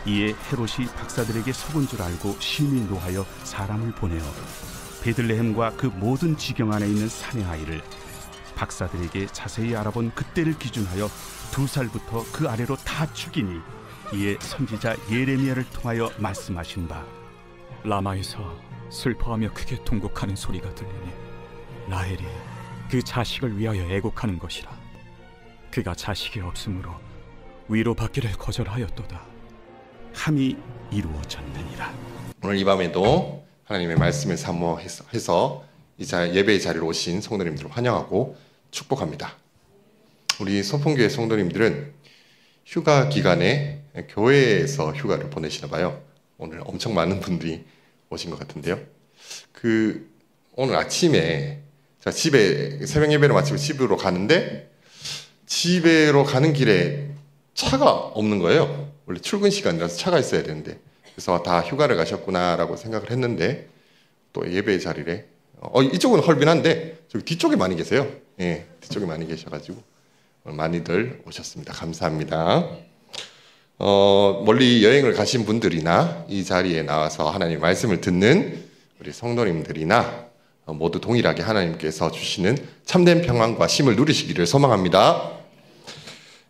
이에 헤롯이 박사들에게 속은 줄 알고 심히 노하여 사람을 보내어 베들레헴과 그 모든 지경 안에 있는 사내 아이를 박사들에게 자세히 알아본 그때를 기준하여 2살부터 그 아래로 다 죽이니, 이에 선지자 예레미야를 통하여 말씀하신 바: 라마에서 슬퍼하며 크게 통곡하는 소리가 들리니 라헬이 그 자식을 위하여 애곡하는 것이라. 그가 자식이 없으므로 위로받기를 거절하였도다. 함이 이루어졌느니라. 오늘 이 밤에도 하나님의 말씀을 사모해서 이 예배의 자리로 오신 성도님들을 환영하고 축복합니다. 우리 소풍교회 성도님들은 휴가 기간에 교회에서 휴가를 보내시나 봐요. 오늘 엄청 많은 분들이 오신 것 같은데요. 오늘 아침에 집에 새벽 예배를 마치고 집으로 가는데, 집으로 가는 길에 차가 없는 거예요. 원래 출근 시간이라서 차가 있어야 되는데, 그래서 다 휴가를 가셨구나라고 생각을 했는데, 또 예배의 자리에 이쪽은 헐빈한데 저기 뒤쪽에 많이 계세요. 예, 뒤쪽에 많이 계셔가지고 많이들 오셨습니다. 감사합니다. 멀리 여행을 가신 분들이나 이 자리에 나와서 하나님의 말씀을 듣는 우리 성도님들이나 모두 동일하게 하나님께서 주시는 참된 평안과 쉼을 누리시기를 소망합니다.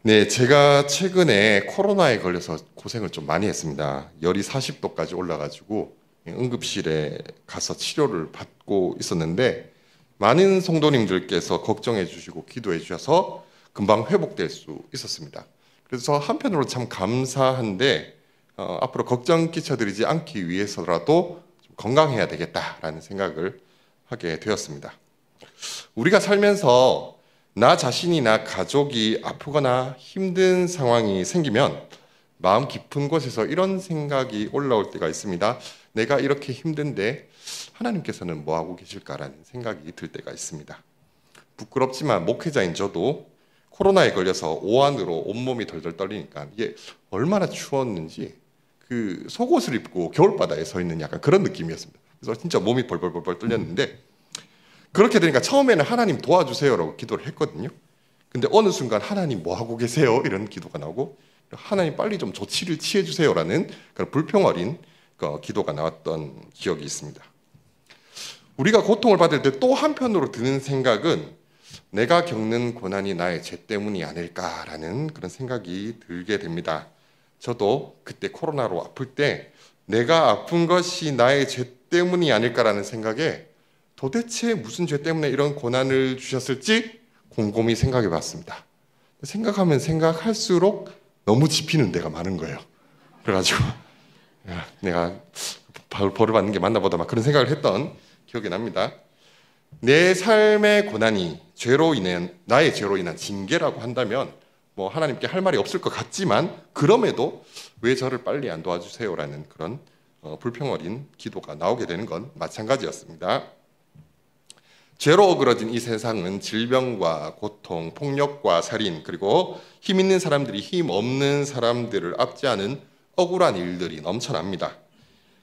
네, 제가 최근에 코로나에 걸려서 고생을 좀 많이 했습니다. 열이 40도까지 올라가지고 응급실에 가서 치료를 받고 있었는데, 많은 성도님들께서 걱정해 주시고 기도해 주셔서 금방 회복될 수 있었습니다. 그래서 한편으로 참 감사한데, 앞으로 걱정 끼쳐드리지 않기 위해서라도 좀 건강해야 되겠다라는 생각을 하게 되었습니다. 우리가 살면서 나 자신이나 가족이 아프거나 힘든 상황이 생기면 마음 깊은 곳에서 이런 생각이 올라올 때가 있습니다. 내가 이렇게 힘든데 하나님께서는 뭐 하고 계실까라는 생각이 들 때가 있습니다. 부끄럽지만 목회자인 저도 코로나에 걸려서 오한으로 온몸이 덜덜 떨리니까 이게 얼마나 추웠는지 그 속옷을 입고 겨울바다에 서 있는 약간 그런 느낌이었습니다. 그래서 진짜 몸이 벌벌벌 떨렸는데, 그렇게 되니까 처음에는 하나님 도와주세요라고 기도를 했거든요. 근데 어느 순간 하나님 뭐 하고 계세요? 이런 기도가 나오고, 하나님 빨리 좀 조치를 취해 주세요라는 그런 불평 어린 기도가 나왔던 기억이 있습니다. 우리가 고통을 받을 때 또 한편으로 드는 생각은 내가 겪는 고난이 나의 죄 때문이 아닐까라는 그런 생각이 들게 됩니다. 저도 그때 코로나로 아플 때 내가 아픈 것이 나의 죄 때문이 아닐까라는 생각에 도대체 무슨 죄 때문에 이런 고난을 주셨을지 곰곰이 생각해 봤습니다. 생각하면 생각할수록 너무 짚이는 데가 많은 거예요. 그래가지고 내가 벌을 받는 게 맞나 보다 막 그런 생각을 했던 기억이 납니다. 내 삶의 고난이 나의 죄로 인한 징계라고 한다면 뭐 하나님께 할 말이 없을 것 같지만, 그럼에도 왜 저를 빨리 안 도와주세요라는 그런 불평 어린 기도가 나오게 되는 건 마찬가지였습니다. 죄로 어그러진 이 세상은 질병과 고통, 폭력과 살인, 그리고 힘 있는 사람들이 힘 없는 사람들을 압제하는 억울한 일들이 넘쳐납니다.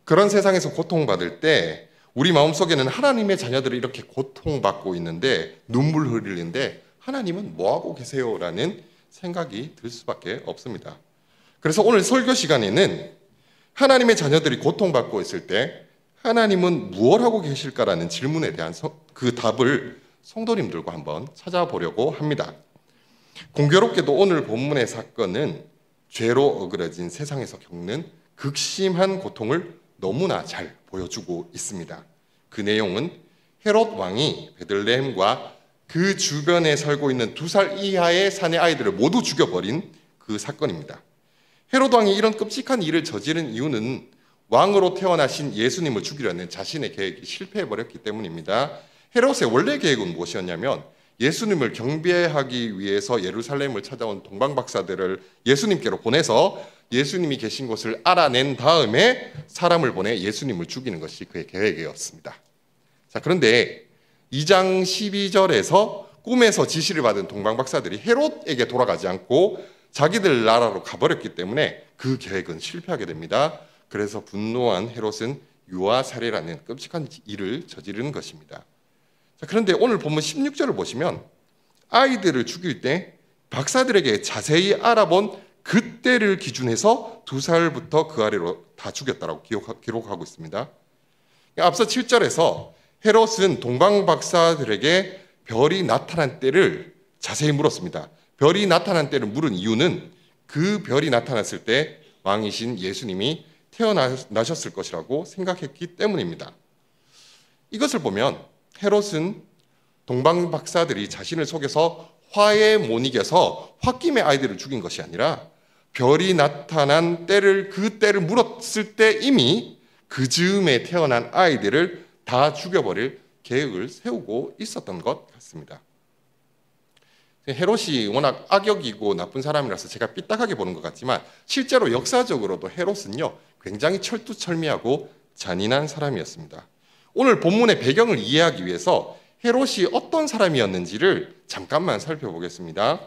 그런 세상에서 고통받을 때 우리 마음속에는 하나님의 자녀들이 이렇게 고통받고 있는데, 눈물 흘리는데 하나님은 뭐하고 계세요? 라는 생각이 들 수밖에 없습니다. 그래서 오늘 설교 시간에는 하나님의 자녀들이 고통받고 있을 때 하나님은 무엇 하고 계실까라는 질문에 대한 그 답을 성도님들과 한번 찾아보려고 합니다. 공교롭게도 오늘 본문의 사건은 죄로 어그러진 세상에서 겪는 극심한 고통을 너무나 잘 보여주고 있습니다. 그 내용은 헤롯 왕이 베들레헴과 그 주변에 살고 있는 2살 이하의 사내 아이들을 모두 죽여버린 그 사건입니다. 헤롯 왕이 이런 끔찍한 일을 저지른 이유는 왕으로 태어나신 예수님을 죽이려는 자신의 계획이 실패해버렸기 때문입니다. 헤롯의 원래 계획은 무엇이었냐면, 예수님을 경배하기 위해서 예루살렘을 찾아온 동방박사들을 예수님께로 보내서 예수님이 계신 곳을 알아낸 다음에 사람을 보내 예수님을 죽이는 것이 그의 계획이었습니다. 자, 그런데 2장 12절에서 꿈에서 지시를 받은 동방박사들이 헤롯에게 돌아가지 않고 자기들 나라로 가버렸기 때문에 그 계획은 실패하게 됩니다. 그래서 분노한 헤롯은 유아 살해라는 끔찍한 일을 저지르는 것입니다. 자, 그런데 오늘 본문 16절을 보시면 아이들을 죽일 때 박사들에게 자세히 알아본 그때를 기준해서 2살부터 그 아래로 다 죽였다라고 기록하고 있습니다. 앞서 7절에서 헤롯은 동방 박사들에게 별이 나타난 때를 자세히 물었습니다. 별이 나타난 때를 물은 이유는 그 별이 나타났을 때 왕이신 예수님이 태어나셨을 것이라고 생각했기 때문입니다. 이것을 보면 헤롯은 동방 박사들이 자신을 속여서 화에 못 이겨서 홧김에 아이들을 죽인 것이 아니라 별이 나타난 때를 그 때를 물었을 때 이미 그 즈음에 태어난 아이들을 다 죽여버릴 계획을 세우고 있었던 것 같습니다. 헤롯이 워낙 악역이고 나쁜 사람이라서 제가 삐딱하게 보는 것 같지만 실제로 역사적으로도 헤롯은요 굉장히 철두철미하고 잔인한 사람이었습니다. 오늘 본문의 배경을 이해하기 위해서 헤롯이 어떤 사람이었는지를 잠깐만 살펴보겠습니다.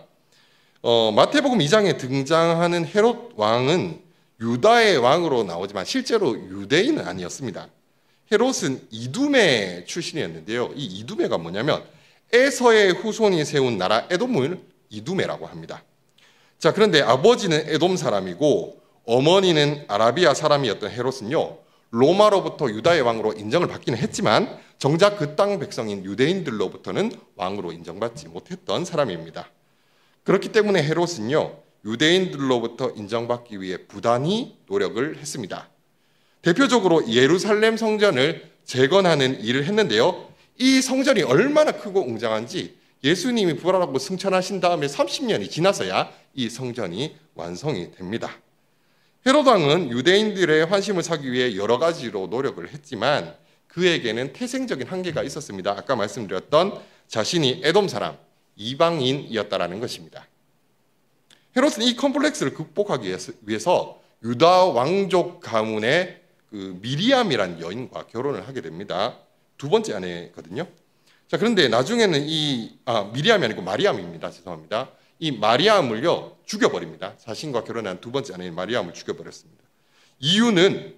마태복음 2장에 등장하는 헤롯 왕은 유다의 왕으로 나오지만 실제로 유대인은 아니었습니다. 헤롯은 이두메 출신이었는데요. 이 이두메가 뭐냐면 에서의 후손이 세운 나라 에돔을 이두메라고 합니다. 자, 그런데 아버지는 에돔 사람이고 어머니는 아라비아 사람이었던 헤롯은요. 로마로부터 유다의 왕으로 인정을 받기는 했지만 정작 그 땅 백성인 유대인들로부터는 왕으로 인정받지 못했던 사람입니다. 그렇기 때문에 헤롯은요. 유대인들로부터 인정받기 위해 부단히 노력을 했습니다. 대표적으로 예루살렘 성전을 재건하는 일을 했는데요. 이 성전이 얼마나 크고 웅장한지 예수님이 부활하고 승천하신 다음에 30년이 지나서야 이 성전이 완성이 됩니다. 헤롯 왕은 유대인들의 환심을 사기 위해 여러 가지로 노력을 했지만 그에게는 태생적인 한계가 있었습니다. 아까 말씀드렸던 자신이 에돔 사람, 이방인이었다라는 것입니다. 헤롯은 이 컴플렉스를 극복하기 위해서 유다 왕족 가문의 그 미리암이라는 여인과 결혼을 하게 됩니다. 두 번째 아내거든요. 자, 그런데 나중에는 미리암이 아니고 마리암입니다. 죄송합니다. 이 마리암을요 죽여버립니다. 자신과 결혼한 두 번째 아내인 마리암을 죽여버렸습니다. 이유는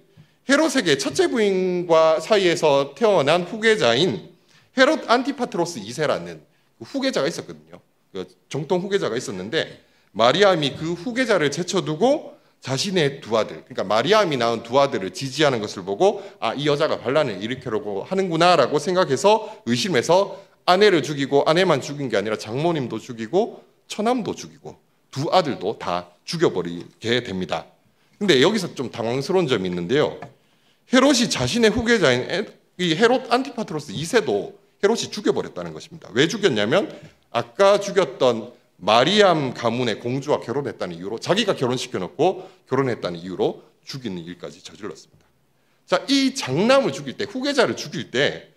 헤롯에게 첫째 부인과 사이에서 태어난 후계자인 헤롯 안티파트로스 2세라는 후계자가 있었거든요. 그 정통 후계자가 있었는데 마리암이 그 후계자를 제쳐두고 자신의 두 아들, 그러니까 마리암이 낳은 두 아들을 지지하는 것을 보고 이 여자가 반란을 일으키려고 하는구나라고 생각해서 의심해서 아내를 죽이고 아내만 죽인 게 아니라 장모님도 죽이고 처남도 죽이고 두 아들도 다 죽여버리게 됩니다. 근데 여기서 좀 당황스러운 점이 있는데요. 헤롯이 자신의 후계자인 이 헤롯 안티파트로스 2세도 헤롯이 죽여버렸다는 것입니다. 왜 죽였냐면 아까 죽였던 마리암 가문의 공주와 결혼했다는 이유로 자기가 결혼시켜놓고 결혼했다는 이유로 죽이는 일까지 저질렀습니다. 자, 이 장남을 죽일 때 후계자를 죽일 때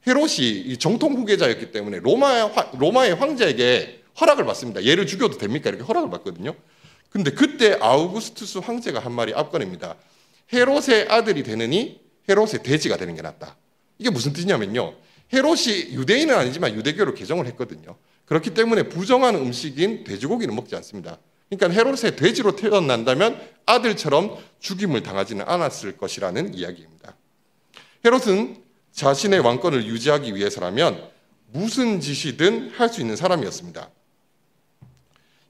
헤롯이 정통 후계자였기 때문에 로마의 황제에게 허락을 받습니다. 얘를 죽여도 됩니까? 이렇게 허락을 받거든요. 근데 그때 아우구스투스 황제가 한 말이 압권입니다. 헤롯의 아들이 되느니 헤롯의 돼지가 되는 게 낫다. 이게 무슨 뜻이냐면요. 헤롯이 유대인은 아니지만 유대교를 개정을 했거든요. 그렇기 때문에 부정한 음식인 돼지고기는 먹지 않습니다. 그러니까 헤롯의 돼지로 태어난다면 아들처럼 죽임을 당하지는 않았을 것이라는 이야기입니다. 헤롯은 자신의 왕권을 유지하기 위해서라면 무슨 짓이든 할 수 있는 사람이었습니다.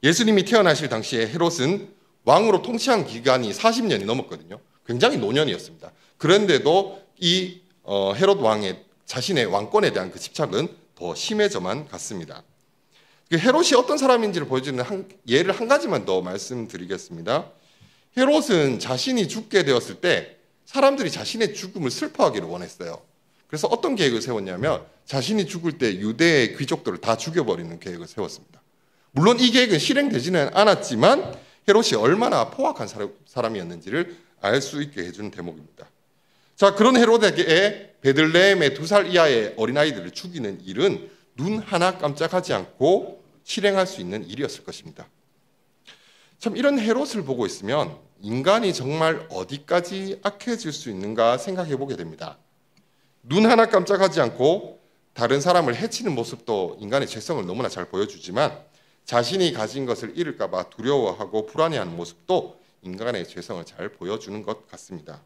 예수님이 태어나실 당시에 헤롯은 왕으로 통치한 기간이 40년이 넘었거든요. 굉장히 노년이었습니다. 그런데도 이 헤롯 왕의 자신의 왕권에 대한 그 집착은 더 심해져만 갔습니다. 헤롯이 어떤 사람인지를 보여주는 예를 한 가지만 더 말씀드리겠습니다. 헤롯은 자신이 죽게 되었을 때 사람들이 자신의 죽음을 슬퍼하기를 원했어요. 그래서 어떤 계획을 세웠냐면 자신이 죽을 때 유대의 귀족들을 다 죽여버리는 계획을 세웠습니다. 물론 이 계획은 실행되지는 않았지만 헤롯이 얼마나 포악한 사람이었는지를 알 수 있게 해주는 대목입니다. 자, 그런 헤롯에게 베들레헴의 2살 이하의 어린아이들을 죽이는 일은 눈 하나 깜짝하지 않고 실행할 수 있는 일이었을 것입니다. 참 이런 헤롯을 보고 있으면 인간이 정말 어디까지 악해질 수 있는가 생각해 보게 됩니다. 눈 하나 깜짝하지 않고 다른 사람을 해치는 모습도 인간의 죄성을 너무나 잘 보여주지만 자신이 가진 것을 잃을까 봐 두려워하고 불안해하는 모습도 인간의 죄성을 잘 보여주는 것 같습니다.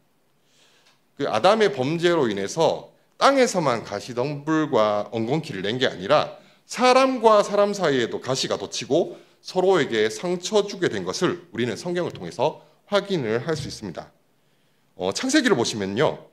그 아담의 범죄로 인해서 땅에서만 가시덤불과 엉겅퀴를 낸 게 아니라 사람과 사람 사이에도 가시가 돋치고 서로에게 상처 주게 된 것을 우리는 성경을 통해서 확인을 할 수 있습니다. 창세기를 보시면요,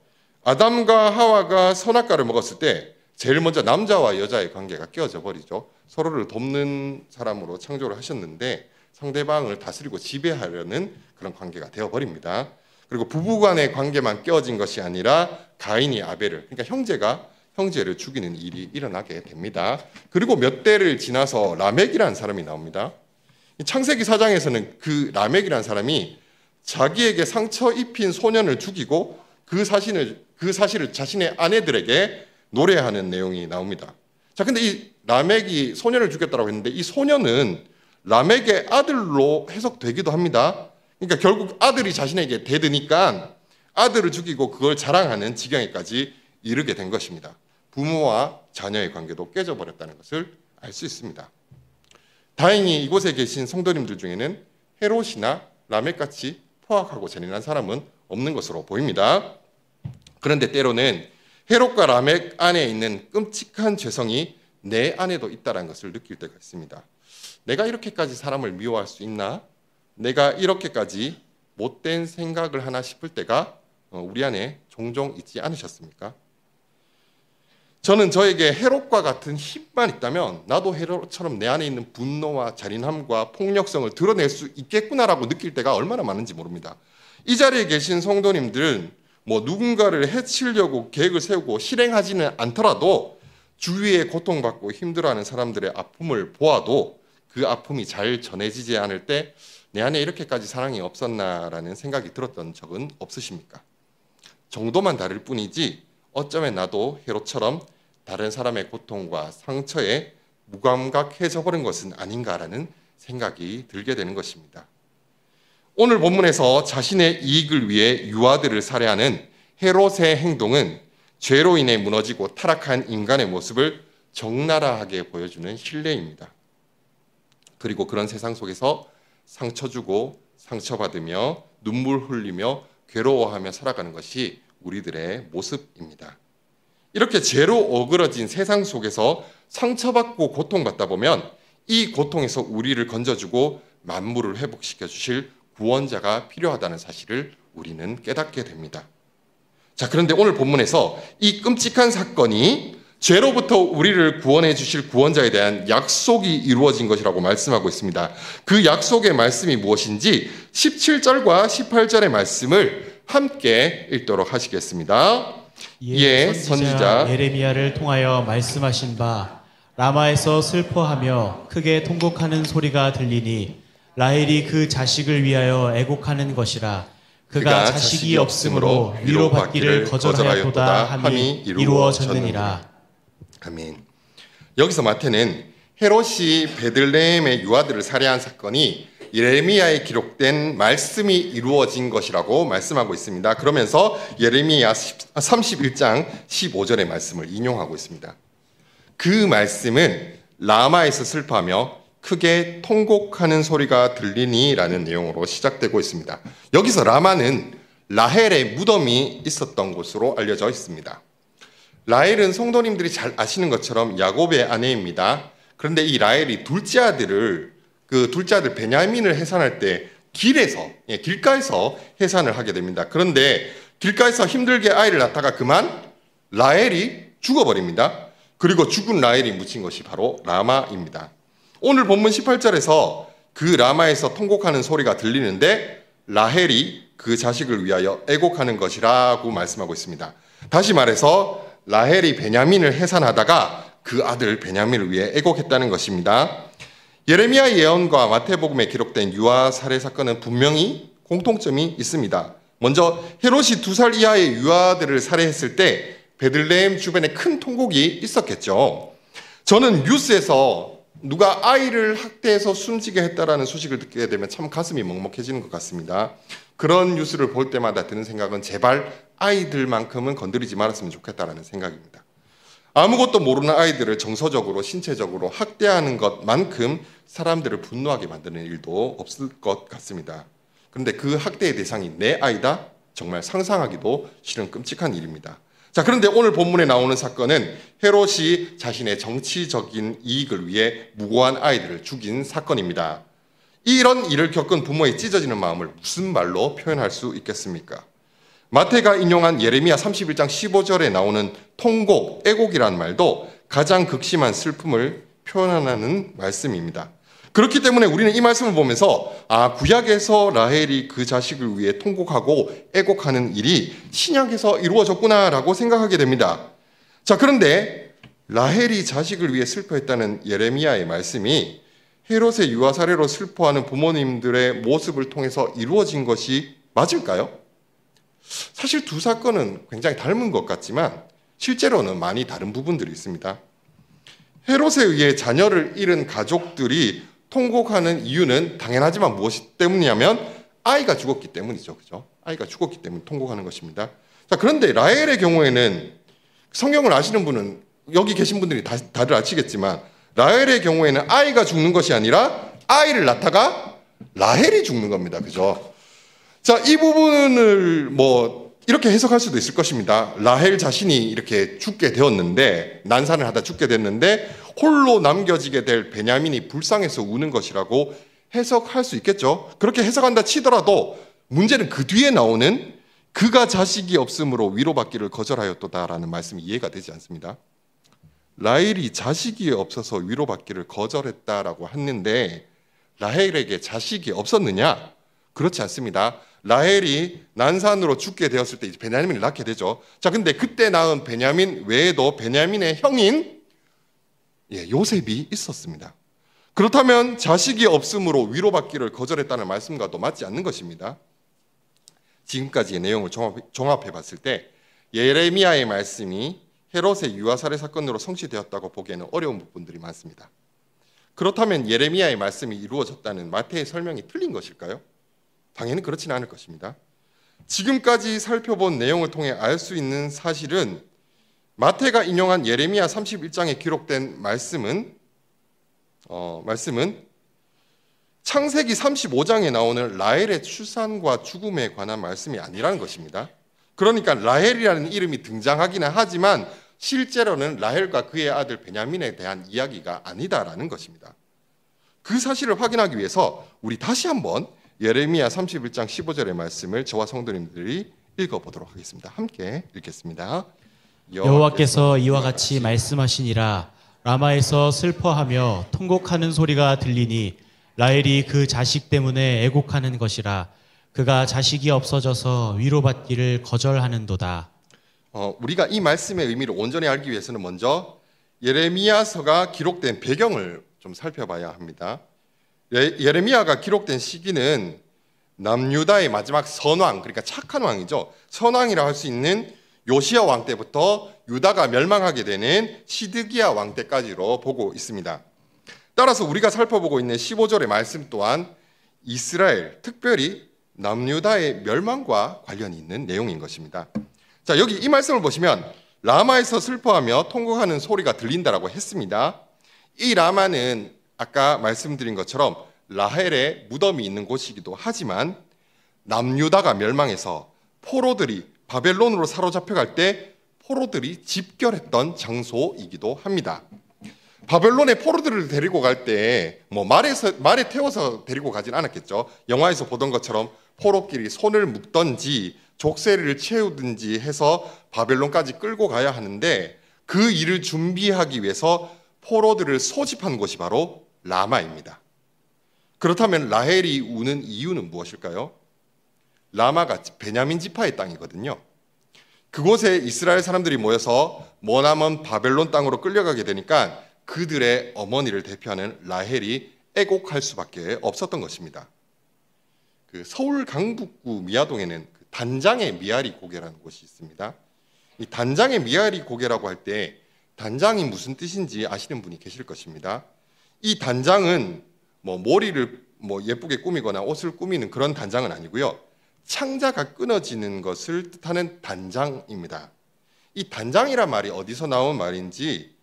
아담과 하와가 선악과를 먹었을 때 제일 먼저 남자와 여자의 관계가 깨어져 버리죠. 서로를 돕는 사람으로 창조를 하셨는데 상대방을 다스리고 지배하려는 그런 관계가 되어버립니다. 그리고 부부간의 관계만 깨어진 것이 아니라 가인이 아벨을, 그러니까 형제가 형제를 죽이는 일이 일어나게 됩니다. 그리고 몇 대를 지나서 라멕이라는 사람이 나옵니다. 창세기 4장에서는 그 라멕이라는 사람이 자기에게 상처 입힌 소년을 죽이고 그 사실을 자신의 아내들에게 노래하는 내용이 나옵니다. 자, 근데 이 라멕이 소년을 죽였다고 했는데 이 소년은 라멕의 아들로 해석되기도 합니다. 그러니까 결국 아들이 자신에게 대드니까 아들을 죽이고 그걸 자랑하는 지경에까지 이르게 된 것입니다. 부모와 자녀의 관계도 깨져버렸다는 것을 알 수 있습니다. 다행히 이곳에 계신 성도님들 중에는 헤롯이나 라멕같이 포악하고 잔인한 사람은 없는 것으로 보입니다. 그런데 때로는 헤롯과 라멕 안에 있는 끔찍한 죄성이 내 안에도 있다는 것을 느낄 때가 있습니다. 내가 이렇게까지 사람을 미워할 수 있나? 내가 이렇게까지 못된 생각을 하나 싶을 때가 우리 안에 종종 있지 않으셨습니까? 저는 저에게 헤롯과 같은 힘만 있다면 나도 헤롯처럼 내 안에 있는 분노와 잔인함과 폭력성을 드러낼 수 있겠구나라고 느낄 때가 얼마나 많은지 모릅니다. 이 자리에 계신 성도님들은 누군가를 해치려고 계획을 세우고 실행하지는 않더라도 주위에 고통받고 힘들어하는 사람들의 아픔을 보아도 그 아픔이 잘 전해지지 않을 때 내 안에 이렇게까지 사랑이 없었나라는 생각이 들었던 적은 없으십니까? 정도만 다를 뿐이지 어쩌면 나도 헤롯처럼 다른 사람의 고통과 상처에 무감각해져 버린 것은 아닌가라는 생각이 들게 되는 것입니다. 오늘 본문에서 자신의 이익을 위해 유아들을 살해하는 헤롯의 행동은 죄로 인해 무너지고 타락한 인간의 모습을 적나라하게 보여주는 신뢰입니다. 그리고 그런 세상 속에서 상처 주고 상처받으며 눈물 흘리며 괴로워하며 살아가는 것이 우리들의 모습입니다. 이렇게 죄로 어그러진 세상 속에서 상처받고 고통받다 보면 이 고통에서 우리를 건져주고 만물을 회복시켜 주실 구원자가 필요하다는 사실을 우리는 깨닫게 됩니다. 자, 그런데 오늘 본문에서 이 끔찍한 사건이 죄로부터 우리를 구원해 주실 구원자에 대한 약속이 이루어진 것이라고 말씀하고 있습니다. 그 약속의 말씀이 무엇인지 17절과 18절의 말씀을 함께 읽도록 하시겠습니다. 이에 선지자 예레미야를 통하여 말씀하신 바 라마에서 슬퍼하며 크게 통곡하는 소리가 들리니 라헬이 그 자식을 위하여 애곡하는 것이라. 그가 자식이 없으므로 위로받기를 거절하였도다 함이 이루어졌느니라. 아멘. 여기서 마태는 헤롯이 베들레헴의 유아들을 살해한 사건이 예레미야에 기록된 말씀이 이루어진 것이라고 말씀하고 있습니다. 그러면서 예레미야 31장 15절의 말씀을 인용하고 있습니다. 그 말씀은 라마에서 슬퍼하며 크게 통곡하는 소리가 들리니라는 내용으로 시작되고 있습니다. 여기서 라마는 라헬의 무덤이 있었던 곳으로 알려져 있습니다. 라헬은 성도님들이 잘 아시는 것처럼 야곱의 아내입니다. 그런데 이 라헬이 둘째 아들 베냐민을 해산할 때 길가에서 해산을 하게 됩니다. 그런데 길가에서 힘들게 아이를 낳다가 그만 라헬이 죽어버립니다. 그리고 죽은 라헬이 묻힌 것이 바로 라마입니다. 오늘 본문 18절에서 그 라마에서 통곡하는 소리가 들리는데 라헬이 그 자식을 위하여 애곡하는 것이라고 말씀하고 있습니다. 다시 말해서 라헬이 베냐민을 해산하다가 그 아들 베냐민을 위해 애곡했다는 것입니다. 예레미야 예언과 마태복음에 기록된 유아 살해 사건은 분명히 공통점이 있습니다. 먼저 헤롯이 2살 이하의 유아들을 살해했을 때 베들레헴 주변에 큰 통곡이 있었겠죠. 저는 뉴스에서 누가 아이를 학대해서 숨지게 했다라는 소식을 듣게 되면 참 가슴이 먹먹해지는 것 같습니다. 그런 뉴스를 볼 때마다 드는 생각은 제발 아이들만큼은 건드리지 말았으면 좋겠다라는 생각입니다. 아무것도 모르는 아이들을 정서적으로 신체적으로 학대하는 것만큼 사람들을 분노하게 만드는 일도 없을 것 같습니다. 그런데 그 학대의 대상이 내 아이다? 정말 상상하기도 싫은 끔찍한 일입니다. 자, 그런데 오늘 본문에 나오는 사건은 헤롯이 자신의 정치적인 이익을 위해 무고한 아이들을 죽인 사건입니다. 이런 일을 겪은 부모의 찢어지는 마음을 무슨 말로 표현할 수 있겠습니까? 마태가 인용한 예레미야 31장 15절에 나오는 통곡, 애곡이라는 말도 가장 극심한 슬픔을 표현하는 말씀입니다. 그렇기 때문에 우리는 이 말씀을 보면서 구약에서 라헬이 그 자식을 위해 통곡하고 애곡하는 일이 신약에서 이루어졌구나라고 생각하게 됩니다. 자, 그런데 라헬이 자식을 위해 슬퍼했다는 예레미야의 말씀이 헤롯의 유아 사례로 슬퍼하는 부모님들의 모습을 통해서 이루어진 것이 맞을까요? 사실 두 사건은 굉장히 닮은 것 같지만 실제로는 많이 다른 부분들이 있습니다. 헤롯에 의해 자녀를 잃은 가족들이 통곡하는 이유는 당연하지만 무엇 때문이냐면 아이가 죽었기 때문이죠. 그죠? 아이가 죽었기 때문에 통곡하는 것입니다. 자, 그런데 라헬의 경우에는 성경을 아시는 분은 여기 계신 분들이 다들 아시겠지만 라헬의 경우에는 아이가 죽는 것이 아니라 아이를 낳다가 라헬이 죽는 겁니다. 그죠? 자, 이 부분을 이렇게 해석할 수도 있을 것입니다. 라헬 자신이 이렇게 죽게 되었는데, 난산을 하다 죽게 됐는데 홀로 남겨지게 될 베냐민이 불쌍해서 우는 것이라고 해석할 수 있겠죠. 그렇게 해석한다 치더라도 문제는 그 뒤에 나오는 그가 자식이 없으므로 위로받기를 거절하였도다라는 말씀이 이해가 되지 않습니다. 라헬이 자식이 없어서 위로받기를 거절했다라고 했는데 라헬에게 자식이 없었느냐? 그렇지 않습니다. 라헬이 난산으로 죽게 되었을 때 이제 베냐민을 낳게 되죠. 자, 근데 그때 낳은 베냐민 외에도 베냐민의 형인 요셉이 있었습니다. 그렇다면 자식이 없으므로 위로받기를 거절했다는 말씀과도 맞지 않는 것입니다. 지금까지의 내용을 종합해 봤을 때 예레미야의 말씀이 헤롯의 유아 살해 사건으로 성취되었다고 보기에는 어려운 부분들이 많습니다. 그렇다면 예레미야의 말씀이 이루어졌다는 마태의 설명이 틀린 것일까요? 당연히 그렇지는 않을 것입니다. 지금까지 살펴본 내용을 통해 알 수 있는 사실은 마태가 인용한 예레미야 31장에 기록된 말씀은 창세기 35장에 나오는 라헬의 출산과 죽음에 관한 말씀이 아니라는 것입니다. 그러니까 라헬이라는 이름이 등장하기는 하지만 실제로는 라헬과 그의 아들 베냐민에 대한 이야기가 아니다라는 것입니다. 그 사실을 확인하기 위해서 우리 다시 한번 예레미야 31장 15절의 말씀을 저와 성도님들이 읽어보도록 하겠습니다. 함께 읽겠습니다. 여호와께서 이와 같이 말씀하시니라. 라마에서 슬퍼하며 통곡하는 소리가 들리니 라헬이 그 자식 때문에 애곡하는 것이라. 그가 자식이 없어져서 위로받기를 거절하는도다. 우리가 이 말씀의 의미를 온전히 알기 위해서는 먼저 예레미야서가 기록된 배경을 좀 살펴봐야 합니다. 예레미야가 기록된 시기는 남유다의 마지막 선왕, 그러니까 착한 왕이죠. 선왕이라 할 수 있는 요시야 왕 때부터 유다가 멸망하게 되는 시드기야 왕 때까지로 보고 있습니다. 따라서 우리가 살펴보고 있는 15절의 말씀 또한 이스라엘, 특별히 남유다의 멸망과 관련이 있는 내용인 것입니다. 자, 여기 이 말씀을 보시면 라마에서 슬퍼하며 통곡하는 소리가 들린다라고 했습니다. 이 라마는 아까 말씀드린 것처럼 라헬의 무덤이 있는 곳이기도 하지만 남유다가 멸망해서 포로들이 바벨론으로 사로잡혀갈 때 포로들이 집결했던 장소이기도 합니다. 바벨론에 포로들을 데리고 갈 때 말에 태워서 데리고 가진 않았겠죠. 영화에서 보던 것처럼 포로끼리 손을 묶던지 족쇄를 채우든지 해서 바벨론까지 끌고 가야 하는데 그 일을 준비하기 위해서 포로들을 소집한 곳이 바로 라마입니다. 그렇다면 라헬이 우는 이유는 무엇일까요? 라마가 베냐민 지파의 땅이거든요. 그곳에 이스라엘 사람들이 모여서 머나먼 바벨론 땅으로 끌려가게 되니까 그들의 어머니를 대표하는 라헬이 애곡할 수밖에 없었던 것입니다. 그 서울 강북구 미아동에는 단장의 미아리 고개라는 곳이 있습니다. 이 단장의 미아리 고개라고 할 때 단장이 무슨 뜻인지 아시는 분이 계실 것입니다. 이 단장은 머리를 예쁘게 꾸미거나 옷을 꾸미는 그런 단장은 아니고요. 창자가 끊어지는 것을 뜻하는 단장입니다. 이 단장이란 말이 어디서 나온 말인지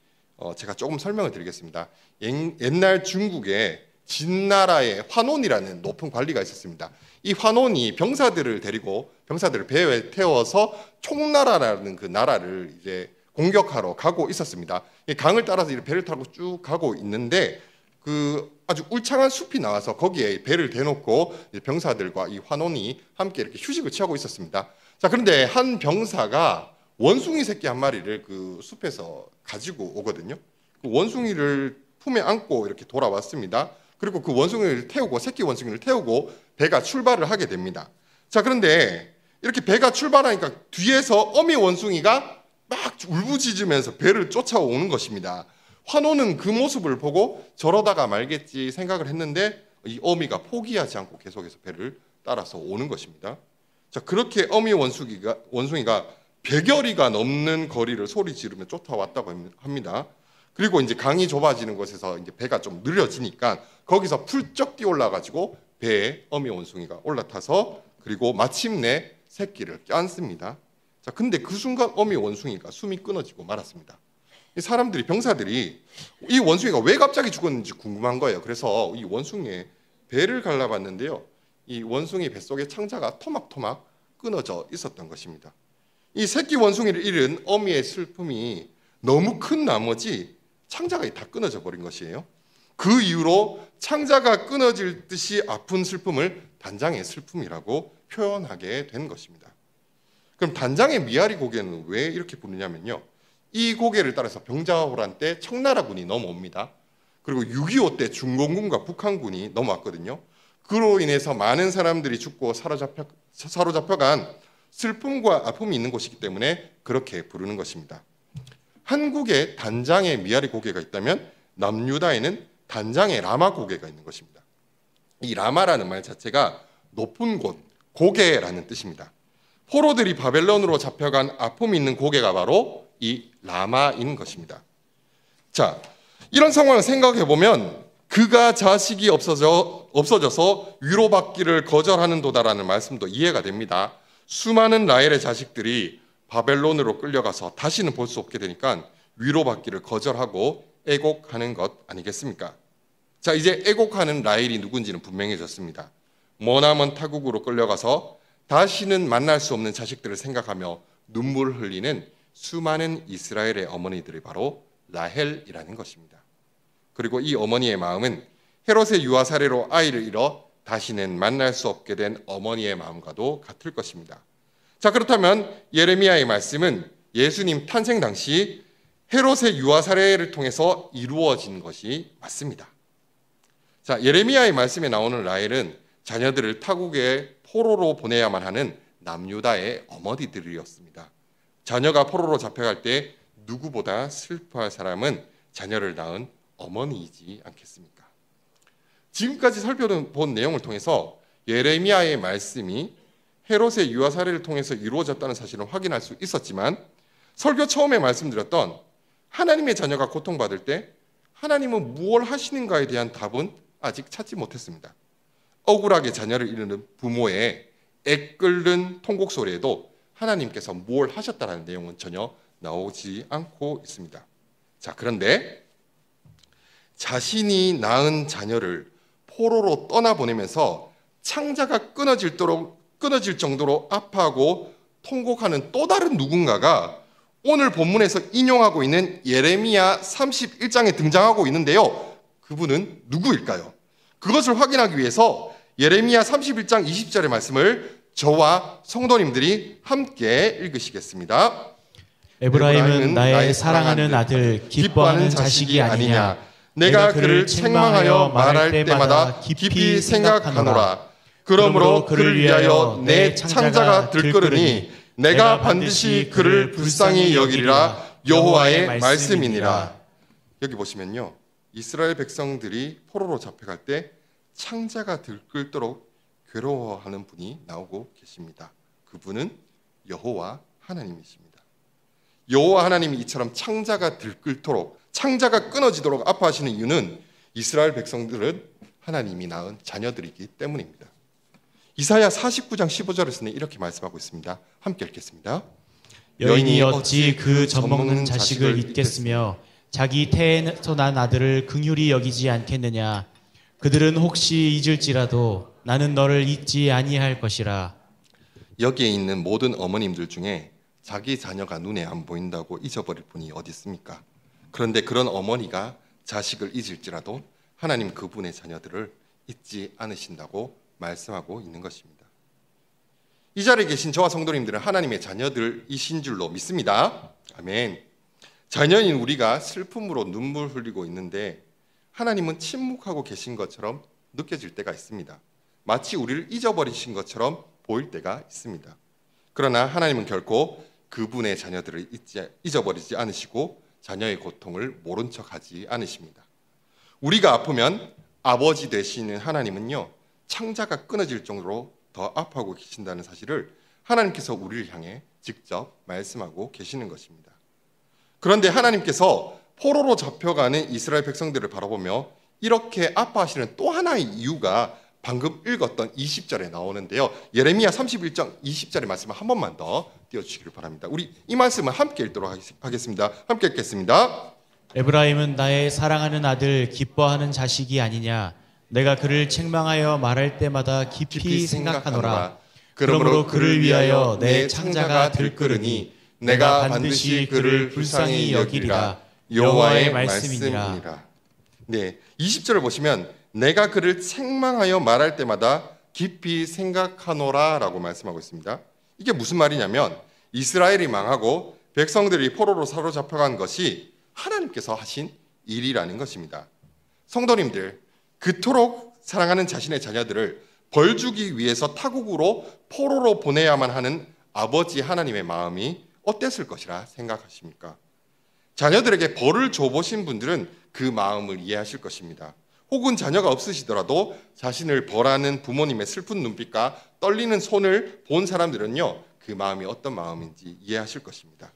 제가 조금 설명을 드리겠습니다. 옛날 중국에 진나라의 환온이라는 높은 관리가 있었습니다. 이 환온이 병사들을 배에 태워서 총나라라는 그 나라를 이제 공격하러 가고 있었습니다. 이 강을 따라서 이 배를 타고 쭉 가고 있는데 그 아주 울창한 숲이 나와서 거기에 배를 대놓고 병사들과 이 환온이 함께 이렇게 휴식을 취하고 있었습니다. 자, 그런데 한 병사가 원숭이 새끼 한 마리를 그 숲에서 가지고 오거든요. 그 원숭이를 품에 안고 이렇게 돌아왔습니다. 그리고 그 원숭이를 태우고 새끼 원숭이를 태우고 배가 출발을 하게 됩니다. 자, 그런데 이렇게 배가 출발하니까 뒤에서 어미 원숭이가 막 울부짖으면서 배를 쫓아오는 것입니다. 환호는 그 모습을 보고 저러다가 말겠지 생각을 했는데 이 어미가 포기하지 않고 계속해서 배를 따라서 오는 것입니다. 자, 그렇게 어미 원숭이가 100여리가 넘는 거리를 소리 지르며 쫓아왔다고 합니다. 그리고 이제 강이 좁아지는 곳에서 이제 배가 좀 느려지니까 거기서 풀쩍 뛰어올라 가지고 배에 어미 원숭이가 올라타서 그리고 마침내 새끼를 껴안습니다. 자, 근데 그 순간 어미 원숭이가 숨이 끊어지고 말았습니다. 이 사람들이 병사들이 이 원숭이가 왜 갑자기 죽었는지 궁금한 거예요. 그래서 이 원숭이의 배를 갈라봤는데요. 이 원숭이 뱃속에 창자가 토막토막 끊어져 있었던 것입니다. 이 새끼 원숭이를 잃은 어미의 슬픔이 너무 큰 나머지 창자가 다 끊어져 버린 것이에요. 그 이후로 창자가 끊어질 듯이 아픈 슬픔을 단장의 슬픔이라고 표현하게 된 것입니다. 그럼 단장의 미아리 고개는 왜 이렇게 부르냐면요. 이 고개를 따라서 병자호란 때 청나라군이 넘어옵니다. 그리고 6.25 때 중공군과 북한군이 넘어왔거든요. 그로 인해서 많은 사람들이 죽고 사로잡혀간 슬픔과 아픔이 있는 곳이기 때문에 그렇게 부르는 것입니다. 한국에 단장의 미아리 고개가 있다면 남유다에는 단장의 라마 고개가 있는 것입니다. 이 라마라는 말 자체가 높은 곳, 고개라는 뜻입니다. 포로들이 바벨론으로 잡혀간 아픔이 있는 고개가 바로 이 라마인 것입니다. 자, 이런 상황을 생각해 보면 그가 자식이 없어져서 위로받기를 거절하는도다라는 말씀도 이해가 됩니다. 수많은 라헬의 자식들이 바벨론으로 끌려가서 다시는 볼 수 없게 되니까 위로받기를 거절하고 애곡하는 것 아니겠습니까? 자, 이제 애곡하는 라헬이 누군지는 분명해졌습니다. 머나먼 타국으로 끌려가서 다시는 만날 수 없는 자식들을 생각하며 눈물을 흘리는 수많은 이스라엘의 어머니들이 바로 라헬이라는 것입니다. 그리고 이 어머니의 마음은 헤롯의 유아 사례로 아이를 잃어 다시는 만날 수 없게 된 어머니의 마음과도 같을 것입니다. 자, 그렇다면 예레미야의 말씀은 예수님 탄생 당시 헤롯의 유아 사례를 통해서 이루어진 것이 맞습니다. 자, 예레미야의 말씀에 나오는 라헬은 자녀들을 타국에 포로로 보내야만 하는 남유다의 어머니들이었습니다. 자녀가 포로로 잡혀갈 때 누구보다 슬퍼할 사람은 자녀를 낳은 어머니이지 않겠습니까? 지금까지 살펴본 내용을 통해서 예레미야의 말씀이 헤롯의 유아 사례를 통해서 이루어졌다는 사실을 확인할 수 있었지만 설교 처음에 말씀드렸던 하나님의 자녀가 고통받을 때 하나님은 무엇을 하시는가에 대한 답은 아직 찾지 못했습니다. 억울하게 자녀를 잃는 부모의 애끓는 통곡 소리에도 하나님께서 뭘 하셨다는 내용은 전혀 나오지 않고 있습니다. 자, 그런데 자신이 낳은 자녀를 포로로 떠나보내면서 창자가 끊어질 정도로 아파하고 통곡하는 또 다른 누군가가 오늘 본문에서 인용하고 있는 예레미야 31장에 등장하고 있는데요. 그분은 누구일까요? 그것을 확인하기 위해서 예레미야 31장 20절의 말씀을 저와 성도님들이 함께 읽으시겠습니다. 에브라임은 나의 사랑하는 아들, 기뻐하는 자식이 아니냐. 내가 그를 책망하여 말할 때마다 깊이 생각하노라. 그러므로 그를 위하여 내 창자가 들끓으니 내가 반드시 그를 불쌍히 여기리라. 여호와의 말씀이니라. 여기 보시면요, 이스라엘 백성들이 포로로 잡혀갈 때 창자가 들끓도록 괴로워하는 분이 나오고 계십니다. 그분은 여호와 하나님이십니다. 여호와 하나님이 이처럼 창자가 들끓도록, 창자가 끊어지도록 아파하시는 이유는 이스라엘 백성들은 하나님이 낳은 자녀들이기 때문입니다. 이사야 49장 15절에서는 이렇게 말씀하고 있습니다. 함께 읽겠습니다. 여인이 어찌 그 젖먹는 자식을 잊겠으며 자기 태에서 난 아들을 긍휼히 여기지 않겠느냐. 그들은 혹시 잊을지라도 나는 너를 잊지 아니할 것이라. 여기에 있는 모든 어머님들 중에 자기 자녀가 눈에 안 보인다고 잊어버릴 분이 어디 있습니까? 그런데 그런 어머니가 자식을 잊을지라도 하나님 그분의 자녀들을 잊지 않으신다고 말씀하고 있는 것입니다. 이 자리에 계신 저와 성도님들은 하나님의 자녀들이신 줄로 믿습니다. 아멘. 자녀인 우리가 슬픔으로 눈물 흘리고 있는데 하나님은 침묵하고 계신 것처럼 느껴질 때가 있습니다. 마치 우리를 잊어버리신 것처럼 보일 때가 있습니다. 그러나 하나님은 결코 그분의 자녀들을 잊어버리지 않으시고 자녀의 고통을 모른 척하지 않으십니다. 우리가 아프면 아버지 되시는 하나님은요, 창자가 끊어질 정도로 더 아파하고 계신다는 사실을 하나님께서 우리를 향해 직접 말씀하고 계시는 것입니다. 그런데 하나님께서 포로로 잡혀가는 이스라엘 백성들을 바라보며 이렇게 아파하시는 또 하나의 이유가 방금 읽었던 20절에 나오는데요. 예레미야 31장 20절의 말씀을 한 번만 더 띄워주시기를 바랍니다. 우리 이 말씀을 함께 읽도록 하겠습니다. 함께 읽겠습니다. 에브라임은 나의 사랑하는 아들, 기뻐하는 자식이 아니냐. 내가 그를 책망하여 말할 때마다 깊이 생각하노라. 그러므로 그를 위하여 내 창자가 들끓으니 내가 반드시 그를 불쌍히 여기리라. 여호와의 말씀이니라. 네, 20절을 보시면 내가 그를 책망하여 말할 때마다 깊이 생각하노라 라고 말씀하고 있습니다. 이게 무슨 말이냐면 이스라엘이 망하고 백성들이 포로로 사로잡혀간 것이 하나님께서 하신 일이라는 것입니다. 성도님들, 그토록 사랑하는 자신의 자녀들을 벌 주기 위해서 타국으로 포로로 보내야만 하는 아버지 하나님의 마음이 어땠을 것이라 생각하십니까? 자녀들에게 벌을 줘보신 분들은 그 마음을 이해하실 것입니다. 혹은 자녀가 없으시더라도 자신을 벌하는 부모님의 슬픈 눈빛과 떨리는 손을 본 사람들은요, 그 마음이 어떤 마음인지 이해하실 것입니다.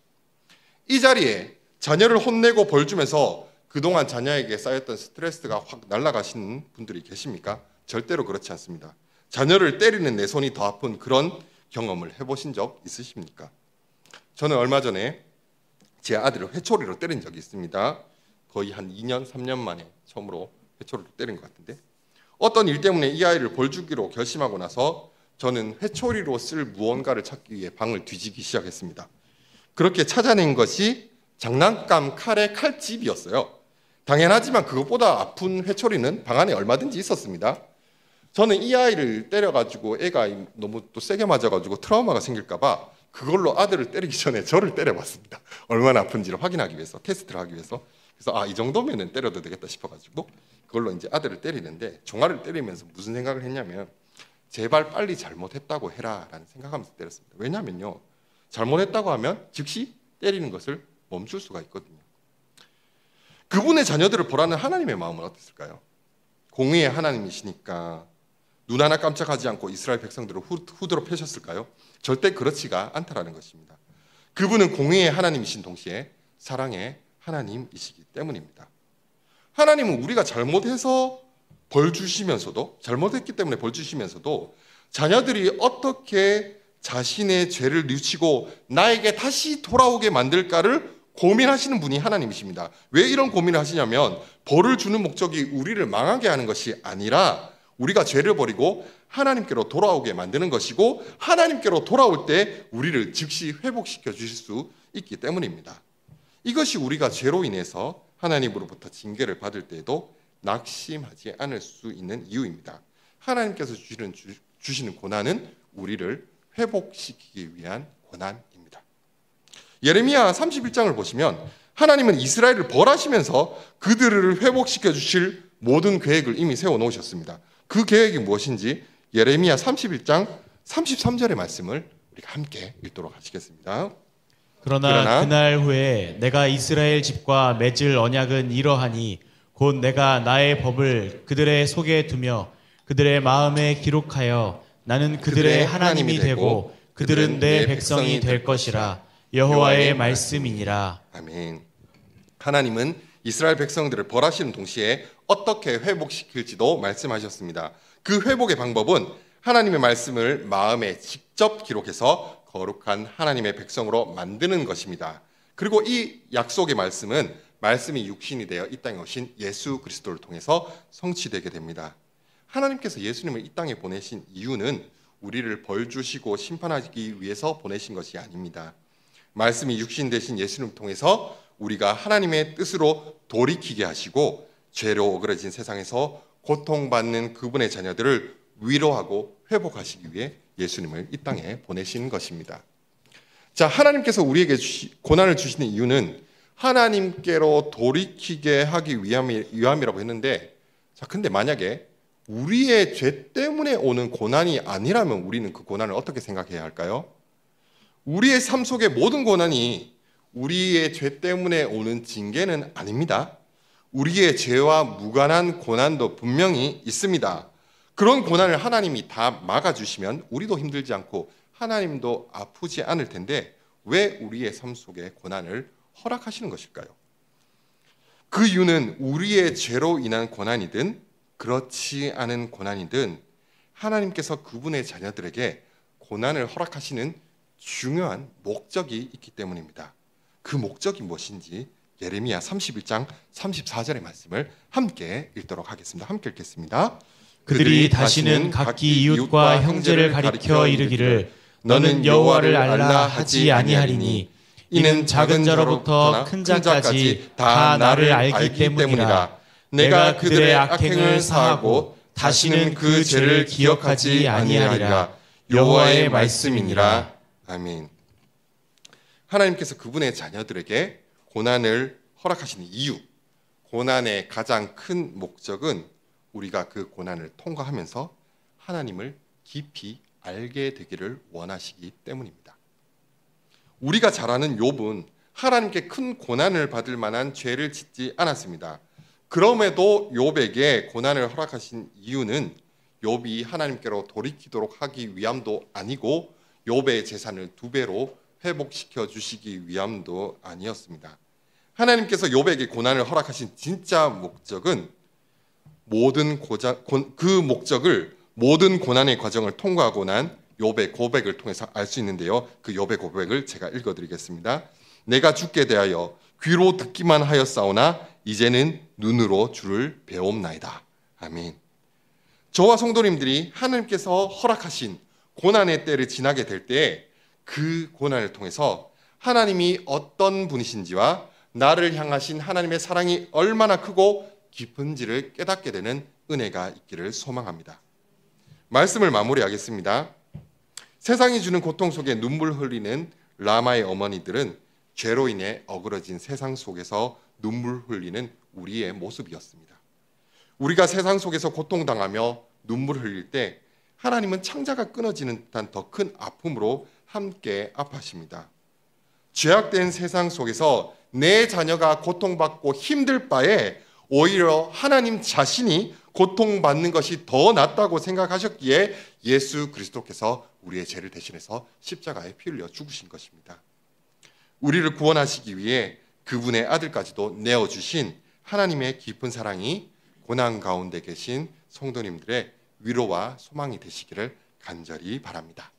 이 자리에 자녀를 혼내고 벌 주면서 그동안 자녀에게 쌓였던 스트레스가 확 날아가시는 분들이 계십니까? 절대로 그렇지 않습니다. 자녀를 때리는 내 손이 더 아픈 그런 경험을 해보신 적 있으십니까? 저는 얼마 전에 제 아들을 회초리로 때린 적이 있습니다. 거의 한 2년, 3년 만에 처음으로 회초리로 때린 것 같은데, 어떤 일 때문에 이 아이를 벌주기로 결심하고 나서 저는 회초리로 쓸 무언가를 찾기 위해 방을 뒤지기 시작했습니다. 그렇게 찾아낸 것이 장난감 칼의 칼집이었어요. 당연하지만 그것보다 아픈 회초리는 방 안에 얼마든지 있었습니다. 저는 이 아이를 때려가지고 애가 너무 또 세게 맞아가지고 트라우마가 생길까 봐 그걸로 아들을 때리기 전에 저를 때려봤습니다. 얼마나 아픈지를 확인하기 위해서, 테스트를 하기 위해서. 그래서 이 정도면은 때려도 되겠다 싶어가지고 그걸로 이제 아들을 때리는데, 종아리를 때리면서 무슨 생각을 했냐면 제발 빨리 잘못했다고 해라라는 생각하면서 때렸습니다. 왜냐면요, 잘못했다고 하면 즉시 때리는 것을 멈출 수가 있거든요. 그분의 자녀들을 보라는 하나님의 마음은 어땠을까요? 공의의 하나님이시니까 눈 하나 깜짝하지 않고 이스라엘 백성들을 후드로 패셨을까요? 절대 그렇지가 않다라는 것입니다. 그분은 공의의 하나님이신 동시에 사랑의 하나님이시기 때문입니다. 하나님은 우리가 잘못해서 벌 주시면서도, 잘못했기 때문에 벌 주시면서도 자녀들이 어떻게 자신의 죄를 뉘우치고 나에게 다시 돌아오게 만들까를 고민하시는 분이 하나님이십니다. 왜 이런 고민을 하시냐면 벌을 주는 목적이 우리를 망하게 하는 것이 아니라 우리가 죄를 버리고 하나님께로 돌아오게 만드는 것이고, 하나님께로 돌아올 때 우리를 즉시 회복시켜 주실 수 있기 때문입니다. 이것이 우리가 죄로 인해서 하나님으로부터 징계를 받을 때에도 낙심하지 않을 수 있는 이유입니다. 하나님께서 주시는 고난은 우리를 회복시키기 위한 고난입니다. 예레미야 31장을 보시면 하나님은 이스라엘을 벌하시면서 그들을 회복시켜 주실 모든 계획을 이미 세워놓으셨습니다. 그 계획이 무엇인지 예레미야 31장 33절의 말씀을 우리가 함께 읽도록 하시겠습니다. 그러나 그날 후에 내가 이스라엘 집과 맺을 언약은 이러하니 곧 내가 나의 법을 그들의 속에 두며 그들의 마음에 기록하여 나는 그들의 하나님이 되고 그들은 내 백성이 될 것이라. 여호와의 말씀이니라. 아멘. 하나님은 이스라엘 백성들을 벌하시는 동시에 어떻게 회복시킬지도 말씀하셨습니다. 그 회복의 방법은 하나님의 말씀을 마음에 직접 기록해서 거룩한 하나님의 백성으로 만드는 것입니다. 그리고 이 약속의 말씀은 말씀이 육신이 되어 이 땅에 오신 예수 그리스도를 통해서 성취되게 됩니다. 하나님께서 예수님을 이 땅에 보내신 이유는 우리를 벌 주시고 심판하기 위해서 보내신 것이 아닙니다. 말씀이 육신 되신 예수님을 통해서 우리가 하나님의 뜻으로 돌이키게 하시고 죄로 어그러진 세상에서 고통받는 그분의 자녀들을 위로하고 회복하시기 위해 예수님을 이 땅에 보내신 것입니다. 자, 하나님께서 우리에게 고난을 주시는 이유는 하나님께로 돌이키게 하기 위함이라고 했는데, 자, 근데 만약에 우리의 죄 때문에 오는 고난이 아니라면 우리는 그 고난을 어떻게 생각해야 할까요? 우리의 삶 속의 모든 고난이 우리의 죄 때문에 오는 징계는 아닙니다. 우리의 죄와 무관한 고난도 분명히 있습니다. 그런 고난을 하나님이 다 막아주시면 우리도 힘들지 않고 하나님도 아프지 않을 텐데 왜 우리의 삶 속에 고난을 허락하시는 것일까요? 그 이유는 우리의 죄로 인한 고난이든 그렇지 않은 고난이든 하나님께서 그분의 자녀들에게 고난을 허락하시는 중요한 목적이 있기 때문입니다. 그 목적이 무엇인지 예레미야 31장 34절의 말씀을 함께 읽도록 하겠습니다. 함께 읽겠습니다. 그들이 다시는 각기 이웃과 형제를 가리켜 이르기를 너는 여호와를 알라 하지 아니하리니 이는 작은 자로부터 큰 자까지 다 나를 알기 때문이라. 내가 그들의 악행을 사하고 다시는 그 죄를 기억하지 아니하리라. 여호와의 말씀이니라. 아멘. 하나님께서 그분의 자녀들에게 고난을 허락하시는 이유, 고난의 가장 큰 목적은 우리가 그 고난을 통과하면서 하나님을 깊이 알게 되기를 원하시기 때문입니다. 우리가 잘 아는 욥은 하나님께 큰 고난을 받을 만한 죄를 짓지 않았습니다. 그럼에도 욥에게 고난을 허락하신 이유는 욥이 하나님께로 돌이키도록 하기 위함도 아니고 욥의 재산을 2배로 회복시켜 주시기 위함도 아니었습니다. 하나님께서 욥에게 고난을 허락하신 진짜 목적은 모든 고난의 과정을 통과하고 난 욥의 고백을 통해서 알 수 있는데요. 그 욥의 고백을 제가 읽어드리겠습니다. 내가 주께 대하여 귀로 듣기만 하였사오나 이제는 눈으로 주를 배옵나이다. 아멘. 저와 성도님들이 하나님께서 허락하신 고난의 때를 지나게 될 때 그 고난을 통해서 하나님이 어떤 분이신지와 나를 향하신 하나님의 사랑이 얼마나 크고 깊은지를 깨닫게 되는 은혜가 있기를 소망합니다. 말씀을 마무리하겠습니다. 세상이 주는 고통 속에 눈물 흘리는 라마의 어머니들은 죄로 인해 어그러진 세상 속에서 눈물 흘리는 우리의 모습이었습니다. 우리가 세상 속에서 고통당하며 눈물 흘릴 때 하나님은 창자가 끊어지는 듯한 더 큰 아픔으로 함께 아파하십니다. 죄악된 세상 속에서 내 자녀가 고통받고 힘들 바에 오히려 하나님 자신이 고통받는 것이 더 낫다고 생각하셨기에 예수 그리스도께서 우리의 죄를 대신해서 십자가에 피 흘려 죽으신 것입니다. 우리를 구원하시기 위해 그분의 아들까지도 내어주신 하나님의 깊은 사랑이 고난 가운데 계신 성도님들의 위로와 소망이 되시기를 간절히 바랍니다.